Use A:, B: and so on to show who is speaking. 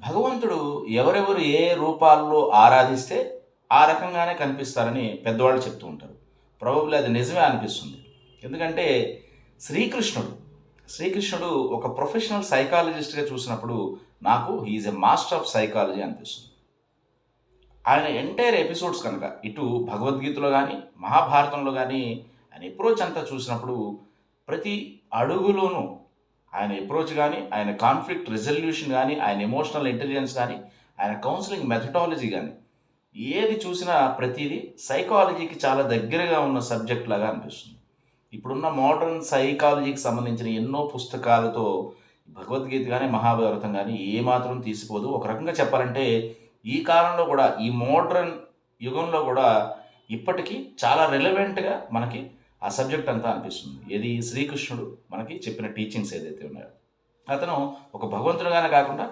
A: భగవంతుడు ఎవరెవరు ఏ రూపాల్లో ఆరాధిస్తే ఆ రకంగానే కనిపిస్తారని పెద్దవాళ్ళు చెప్తూ ఉంటారు. ప్రాబబ్లీ అది నిజమే అనిపిస్తుంది. ఎందుకంటే శ్రీకృష్ణుడు, శ్రీకృష్ణుడు ఒక ప్రొఫెషనల్ సైకాలజిస్ట్‌గా చూసినప్పుడు నాకు he is a master of psychology అనిపిస్తుంది. ఆయన ఎంటైర్ ఎపిసోడ్స్ కనుక ఇటు భగవద్గీతలో గానీ, మహాభారతంలో గానీ ఆయన అప్రోచ్ అంతా చూసినప్పుడు ప్రతి అడుగులోనూ ఆయన అప్రోచ్ గానీ, ఆయన కాన్ఫ్లిక్ట్ రిజల్యూషన్ గానీ, ఆయన ఎమోషనల్ ఇంటెలిజెన్స్ గానీ, ఆయన కౌన్సెలింగ్ మెథడాలజీ గానీ, ఏది చూసినా ప్రతీదీ సైకాలజీకి చాలా దగ్గరగా ఉన్న సబ్జెక్ట్ లాగా అనిపిస్తుంది. ఇప్పుడున్న మోడర్న్ సైకాలజీకి సంబంధించిన ఎన్నో పుస్తకాలతో భగవద్గీత గానీ, మహాభారతం గానీ ఏమాత్రం తీసిపోదు. ఒక రకంగా చెప్పాలంటే ఈ కాలంలో కూడా, ఈ మోడ్రన్ యుగంలో కూడా ఇప్పటికీ చాలా రిలవెంట్‌గా మనకి ఆ సబ్జెక్ట్ అంతా అనిపిస్తుంది. ఏది శ్రీకృష్ణుడు మనకి చెప్పిన టీచింగ్స్ ఏదైతే ఉన్నాయో. అతను ఒక భగవంతుడుగానే కాకుండా